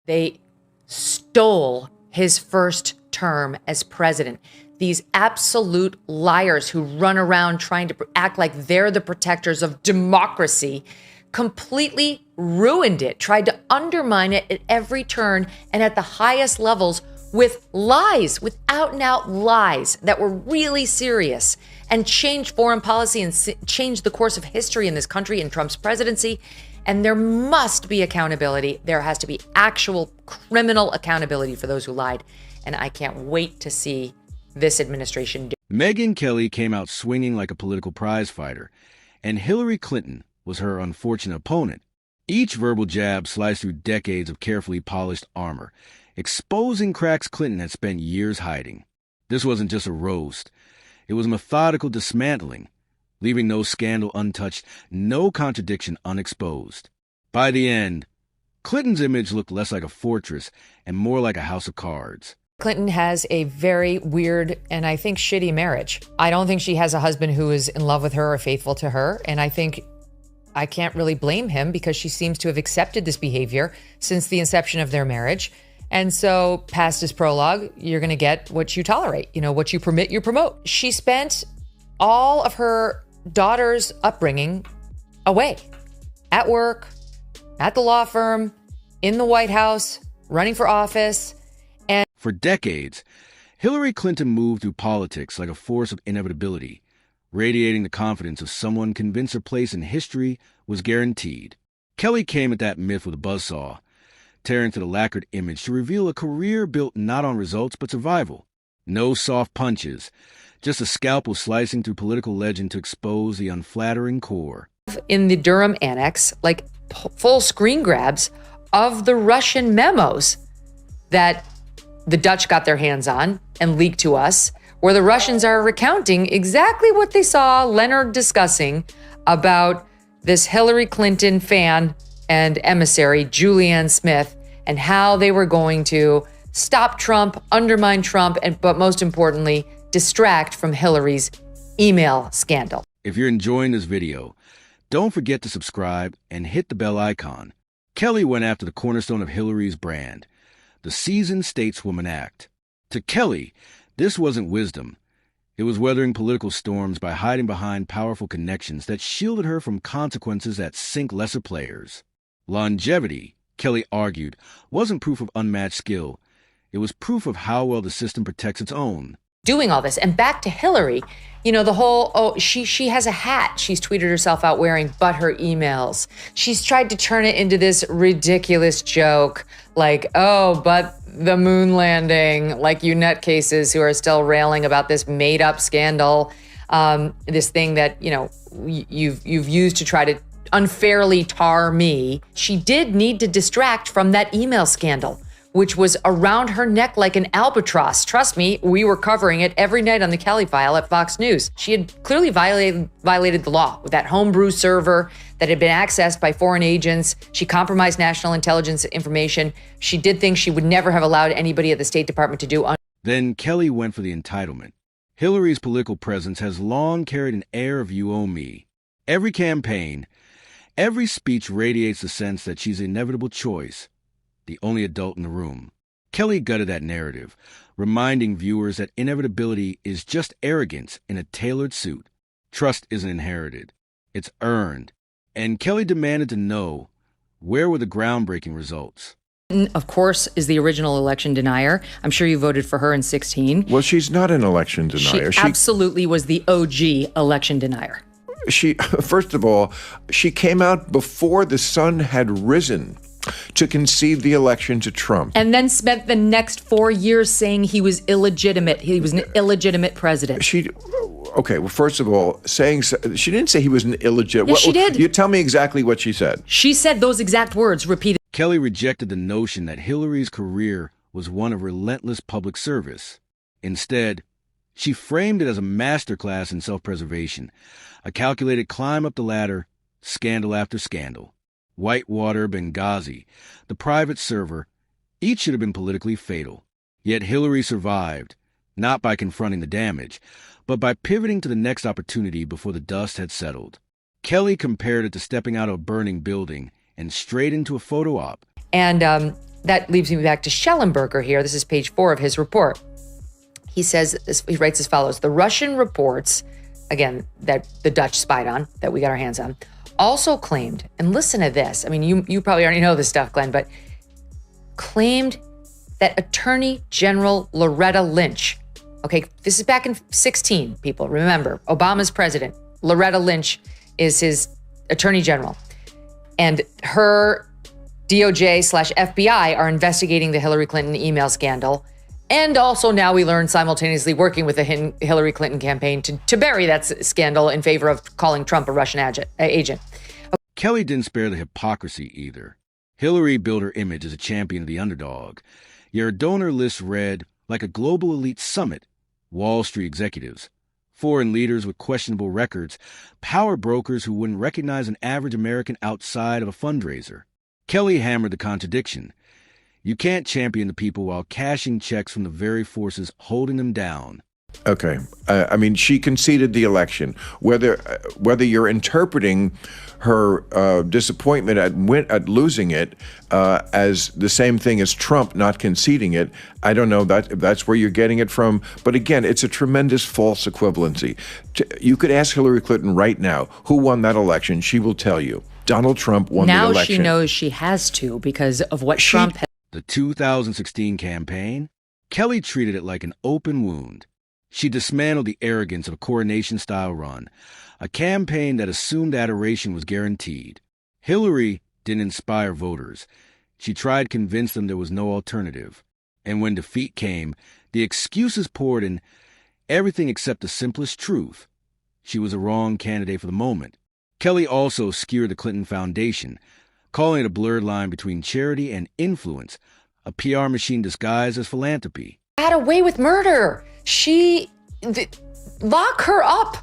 They stole his first term as president. These absolute liars who run around trying to act like they're the protectors of democracy completely ruined it, tried to undermine it at every turn and at the highest levels with lies, with out and out lies that were really serious, and changed foreign policy and changed the course of history in this country in Trump's presidency. And there must be accountability. There has to be actual criminal accountability for those who lied. And I can't wait to see this administration do. Megyn Kelly came out swinging like a political prize fighter, and Hillary Clinton was her unfortunate opponent. Each verbal jab sliced through decades of carefully polished armor, exposing cracks Clinton had spent years hiding. This wasn't just a roast. It was methodical dismantling, leaving no scandal untouched, no contradiction unexposed. By the end, Clinton's image looked less like a fortress and more like a house of cards. Clinton has a very weird and I think shitty marriage. I don't think she has a husband who is in love with her or faithful to her. And I think I can't really blame him because she seems to have accepted this behavior since the inception of their marriage. And so past his prologue, you're going to get what you tolerate. You know, what you permit, you promote. She spent all of her daughter's upbringing away, at work, at the law firm, in the White House, running for office. And for decades, Hillary Clinton moved through politics like a force of inevitability, radiating the confidence of someone convinced her place in history was guaranteed. Kelly came at that myth with a buzzsaw, tearing to the lacquered image to reveal a career built not on results but survival. No soft punches, just a scalpel slicing through political legend to expose the unflattering core. In the Durham Annex, like full screen grabs of the Russian memos that the Dutch got their hands on and leaked to us, where the Russians are recounting exactly what they saw Leonard discussing about this Hillary Clinton fan and emissary, Julianne Smith, and how they were going to stop Trump, undermine Trump, but most importantly, distract from Hillary's email scandal. If you're enjoying this video, don't forget to subscribe and hit the bell icon. Kelly went after the cornerstone of Hillary's brand, the seasoned stateswoman act. To Kelly, this wasn't wisdom. It was weathering political storms by hiding behind powerful connections that shielded her from consequences that sink lesser players. Longevity, Kelly argued, wasn't proof of unmatched skill. It was proof of how well the system protects its own. Doing all this. And back to Hillary, you know, the whole, she has a hat she's tweeted herself out wearing, but her emails. She's tried to turn it into this ridiculous joke, like, oh, but the moon landing, like you nutcases who are still railing about this made up scandal, this thing that, you know, you've used to try to unfairly tar me. She did need to distract from that email scandal, which was around her neck like an albatross. Trust me, we were covering it every night on the Kelly File at Fox News. She had clearly violated the law with that homebrew server that had been accessed by foreign agents. She compromised national intelligence information. She did things she would never have allowed anybody at the State Department to do. Then Kelly went for the entitlement. Hillary's political presence has long carried an air of you owe me. Every campaign, every speech radiates the sense that she's the inevitable choice, the only adult in the room. Kelly gutted that narrative, reminding viewers that inevitability is just arrogance in a tailored suit. Trust isn't inherited. It's earned. And Kelly demanded to know, where were the groundbreaking results? Of course, is the original election denier. I'm sure you voted for her in 2016. Well, she's not an election denier. She absolutely was the OG election denier. First of all, she came out before the sun had risen to concede the election to Trump. And then spent the next 4 years saying he was illegitimate. He was an illegitimate president. Okay, well, first of all, she didn't say he was an illegitimate. Yes, she did. You tell me exactly what she said. She said those exact words repeated. Kelly rejected the notion that Hillary's career was one of relentless public service. Instead, she framed it as a masterclass in self-preservation, a calculated climb up the ladder, scandal after scandal. Whitewater, Benghazi, the private server, each should have been politically fatal. Yet Hillary survived, not by confronting the damage, but by pivoting to the next opportunity before the dust had settled. Kelly compared it to stepping out of a burning building and straight into a photo op. And that leads me back to Schellenberger here. This is page 4 of his report. He writes as follows: the Russian reports, again, that the Dutch spied on, that we got our hands on, also claimed, and listen to this. I mean, you probably already know this stuff, Glenn, but claimed that Attorney General Loretta Lynch, okay, this is back in 2016, people, remember, Obama's president. Loretta Lynch is his Attorney General. And her DOJ/FBI are investigating the Hillary Clinton email scandal. And also now we learn simultaneously working with the Hillary Clinton campaign to bury that scandal in favor of calling Trump a Russian agent. Kelly didn't spare the hypocrisy either. Hillary built her image as a champion of the underdog. Your donor list read like a global elite summit: Wall Street executives, foreign leaders with questionable records, power brokers who wouldn't recognize an average American outside of a fundraiser. Kelly hammered the contradiction. You can't champion the people while cashing checks from the very forces holding them down. Okay. I mean, she conceded the election. Whether you're interpreting her disappointment at losing it as the same thing as Trump not conceding it, I don't know if that's where you're getting it from. But again, it's a tremendous false equivalency. You could ask Hillary Clinton right now who won that election. She will tell you. Donald Trump won the election. Now she knows she has to because of what Trump had. The 2016 campaign, Kelly treated it like an open wound. She dismantled the arrogance of a coronation-style run, a campaign that assumed adoration was guaranteed. Hillary didn't inspire voters. She tried to convince them there was no alternative. And when defeat came, the excuses poured in, everything except the simplest truth. She was a wrong candidate for the moment. Kelly also skewered the Clinton Foundation, calling it a blurred line between charity and influence, a PR machine disguised as philanthropy. Got away with murder. Lock her up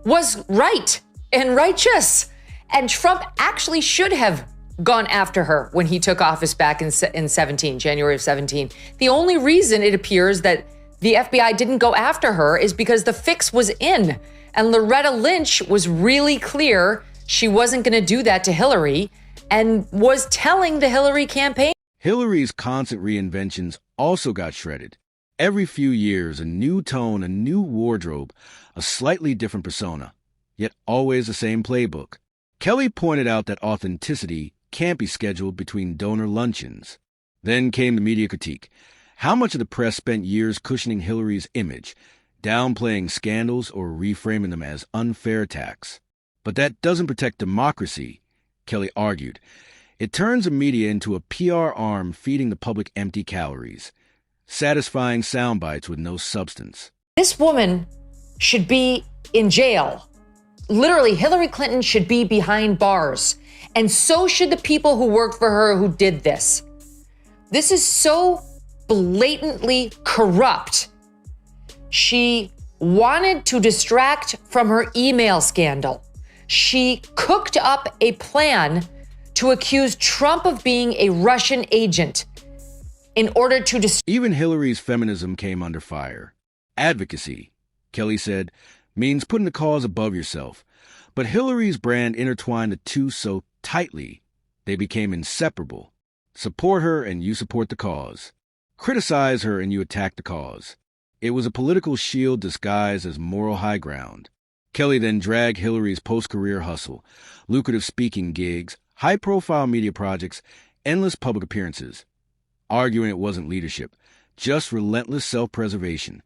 was right and righteous. And Trump actually should have gone after her when he took office back in 17, January of 17. The only reason it appears that the FBI didn't go after her is because the fix was in. And Loretta Lynch was really clear she wasn't going to do that to Hillary and was telling the Hillary campaign. Hillary's constant reinventions also got shredded. Every few years, a new tone, a new wardrobe, a slightly different persona, yet always the same playbook. Kelly pointed out that authenticity can't be scheduled between donor luncheons. Then came the media critique. How much of the press spent years cushioning Hillary's image, downplaying scandals or reframing them as unfair attacks? But that doesn't protect democracy, Kelly argued. It turns the media into a PR arm feeding the public empty calories, satisfying sound bites with no substance. This woman should be in jail. Literally, Hillary Clinton should be behind bars. And so should the people who worked for her who did this. This is so blatantly corrupt. She wanted to distract from her email scandal. She cooked up a plan to accuse Trump of being a Russian agent in order to Even Hillary's feminism came under fire. Advocacy, Kelly said, means putting the cause above yourself. But Hillary's brand intertwined the two so tightly, they became inseparable. Support her and you support the cause. Criticize her and you attack the cause. It was a political shield disguised as moral high ground. Kelly then dragged Hillary's post-career hustle, lucrative speaking gigs, high-profile media projects, endless public appearances, arguing it wasn't leadership, just relentless self-preservation.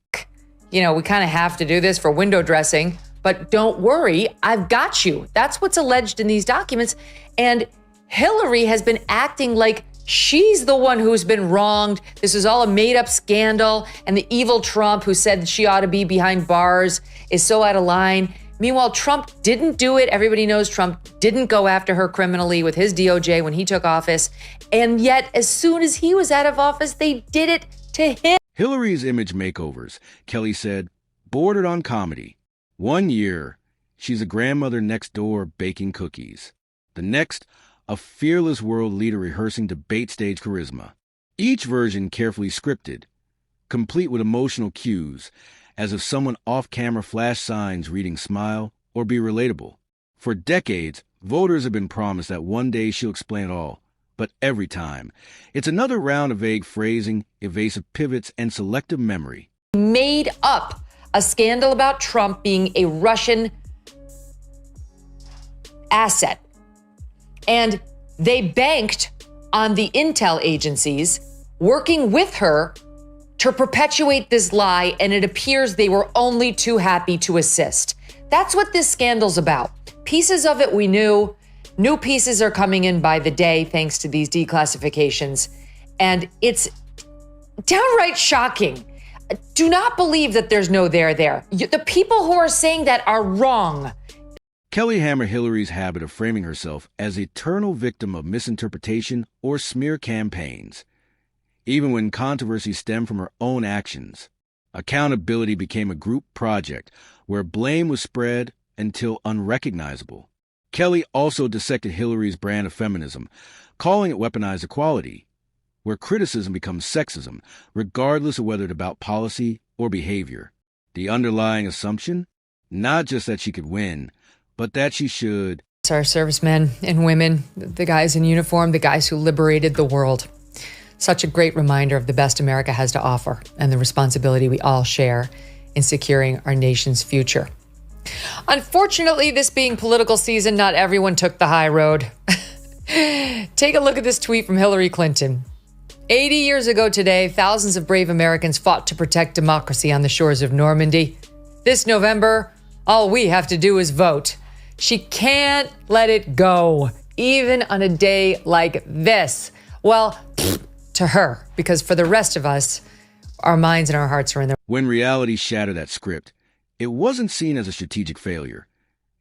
You know, we kind of have to do this for window dressing, but don't worry, I've got you. That's what's alleged in these documents. And Hillary has been acting like she's the one who's been wronged. This is all a made-up scandal, and the evil Trump who said she ought to be behind bars is so out of line. Meanwhile, Trump didn't do it. Everybody knows Trump didn't go after her criminally with his DOJ when he took office. And yet, as soon as he was out of office, they did it to him. Hillary's image makeovers, Kelly said, bordered on comedy. 1 year, she's a grandmother next door baking cookies. The next, a fearless world leader rehearsing debate stage charisma. Each version carefully scripted, complete with emotional cues, as if someone off-camera flashed signs reading smile or be relatable. For decades, voters have been promised that one day she'll explain it all, but every time, it's another round of vague phrasing, evasive pivots, and selective memory. Made up a scandal about Trump being a Russian asset. And they banked on the intel agencies working with her to perpetuate this lie, and it appears they were only too happy to assist. That's what this scandal's about. Pieces of it we knew. New pieces are coming in by the day thanks to these declassifications. And it's downright shocking. Do not believe that there's no there there. The people who are saying that are wrong. Kelly hammered Hillary's habit of framing herself as eternal victim of misinterpretation or smear campaigns. Even when controversy stemmed from her own actions, accountability became a group project where blame was spread until unrecognizable. Kelly also dissected Hillary's brand of feminism, calling it weaponized equality, where criticism becomes sexism, regardless of whether it's about policy or behavior. The underlying assumption? Not just that she could win, but that she should. It's our servicemen and women, the guys in uniform, the guys who liberated the world. Such a great reminder of the best America has to offer and the responsibility we all share in securing our nation's future. Unfortunately, this being political season, not everyone took the high road. Take a look at this tweet from Hillary Clinton. 80 years ago today, thousands of brave Americans fought to protect democracy on the shores of Normandy. This November, all we have to do is vote. She can't let it go, even on a day like this. Well, to her, because for the rest of us, our minds and our hearts are in there. When reality shattered that script, it wasn't seen as a strategic failure.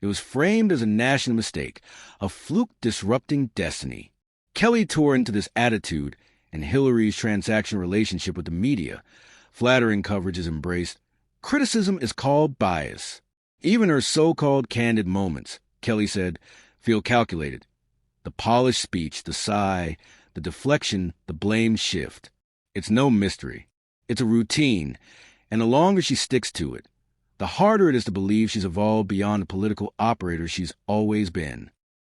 It was framed as a national mistake, a fluke disrupting destiny. Kelly tore into this attitude, and Hillary's transactional relationship with the media. Flattering coverage is embraced. Criticism is called bias. Even her so-called candid moments, Kelly said, feel calculated. The polished speech, the sigh, the deflection, the blame shift. It's no mystery. It's a routine, and the longer she sticks to it, the harder it is to believe she's evolved beyond the political operator she's always been.